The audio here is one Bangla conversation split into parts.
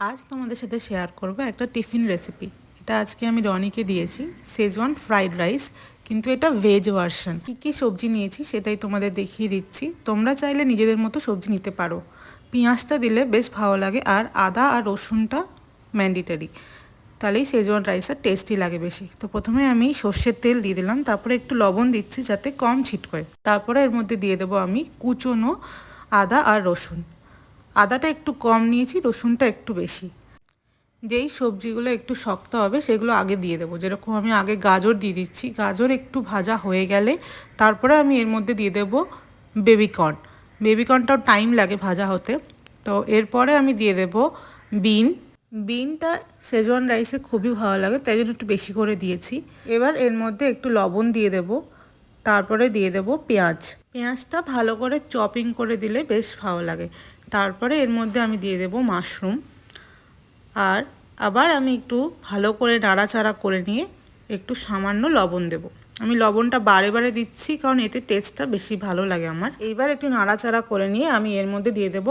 আজ তোমাদের সাথে শেয়ার করব একটা টিফিন রেসিপি। এটা আজকে আমি রনিকে দিয়েছি, শেজওয়ান ফ্রাইড রাইস, কিন্তু এটা ভেজ ভার্সন। কী সবজি নিয়েছি সেটাই তোমাদের দেখিয়ে দিচ্ছি। তোমরা চাইলে নিজেদের মতো সবজি নিতে পারো। পেঁয়াজটা দিলে বেশ ভালো লাগে, আর আদা আর রসুনটা ম্যান্ডেটরি, তাহলেই শেজওয়ান রাইসটা টেস্টি লাগে বেশি। তো প্রথমে আমি সর্ষের তেল দিয়ে দিলাম, তারপরে একটু লবণ দিচ্ছি যাতে কম ছিটকয়। তারপরে এর মধ্যে দিয়ে দেবো আমি কুচনো আদা আর রসুন। আদাটা একটু কম নিয়েছি, রসুনটা একটু বেশি। যেই সবজিগুলো একটু শক্ত হবে সেগুলো আগে দিয়ে দেবো। যেরকম আমি আগে গাজর দিয়ে দিচ্ছি, গাজর একটু ভাজা হয়ে গেলে তারপরে আমি এর মধ্যে দিয়ে দেবো বেবিকর্ন। বেবিকর্নটাও টাইম লাগে ভাজা হতে। তো এরপরে আমি দিয়ে দেবো বিনটা শেজওয়ান রাইসে খুবই ভালো লাগে, তাই জন্য একটু বেশি করে দিয়েছি। এবার এর মধ্যে একটু লবণ দিয়ে দেবো, তারপরে দিয়ে দেবো পেঁয়াজটা ভালো করে চপিং করে দিলে বেশ ভালো লাগে। তারপরে এর মধ্যে আমি দিয়ে দেবো মাশরুম, আর আবার আমি একটু ভালো করে নাড়াচাড়া করে নিয়ে একটু সামান্য লবণ দেব। আমি লবণটা বারে বারে দিচ্ছি কারণ এতে টেস্টটা বেশি ভালো লাগে আমার। এইবার একটু নাড়াচাড়া করে নিয়ে আমি এর মধ্যে দিয়ে দেবো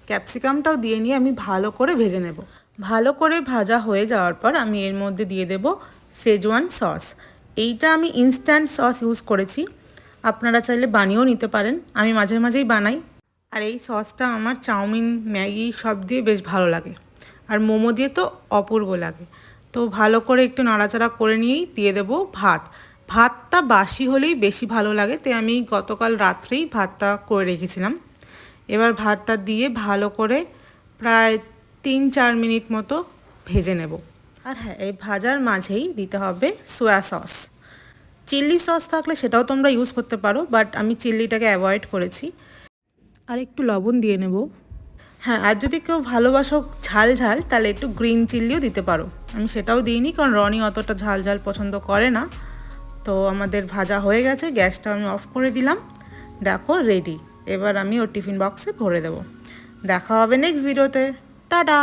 ক্যাপসিকামটাও দিয়ে নিয়ে আমি ভালো করে ভেজে নেব। ভালো করে ভাজা হয়ে যাওয়ার পর আমি এর মধ্যে দিয়ে দেবো শেজওয়ান সস। এইটা আমি ইনস্ট্যান্ট সস ইউজ করেছি, আপনারা চাইলে বানিয়েও নিতে পারেন। আমি মাঝে মাঝেই বানাই, আর এই সসটা আমার চাউমিন, ম্যাগি সব দিয়ে বেশ ভালো লাগে, আর মোমো দিয়ে তো অপূর্ব লাগে। তো ভালো করে একটু নাড়াচাড়া করে নিয়েই দিয়ে দেবো ভাতটা বাসি হলেই বেশি ভালো লাগে, তাই আমি গতকাল রাত্রেই ভাতটা করে রেখেছিলাম। এবার ভাতটা দিয়ে ভালো করে প্রায় 3-4 মিনিট মতো ভেজে নেব। আর হ্যাঁ, এই ভাজার মাঝেই দিতে হবে সয়া সস। চিলি সস থাকলে সেটাও তোমরা ইউজ করতে পারো, বাট আমি চিল্লিটাকে অ্যাভয়েড করেছি। আর একটু লবণ দিয়ে নেব। হ্যাঁ, আর যদি কেউ ভালোবাসো ঝাল তাহলে একটু গ্রিন চিল্লিও দিতে পারো। আমি সেটাও দিইনি কারণ রনি অতটা ঝাল পছন্দ করে না। তো আমাদের ভাজা হয়ে গেছে, গ্যাসটা আমি অফ করে দিলাম। দেখো রেডি। এবার আমি ওর টিফিন বক্সে ভরে দেবো। দেখা হবে নেক্সট ভিডিওতে। টাটা।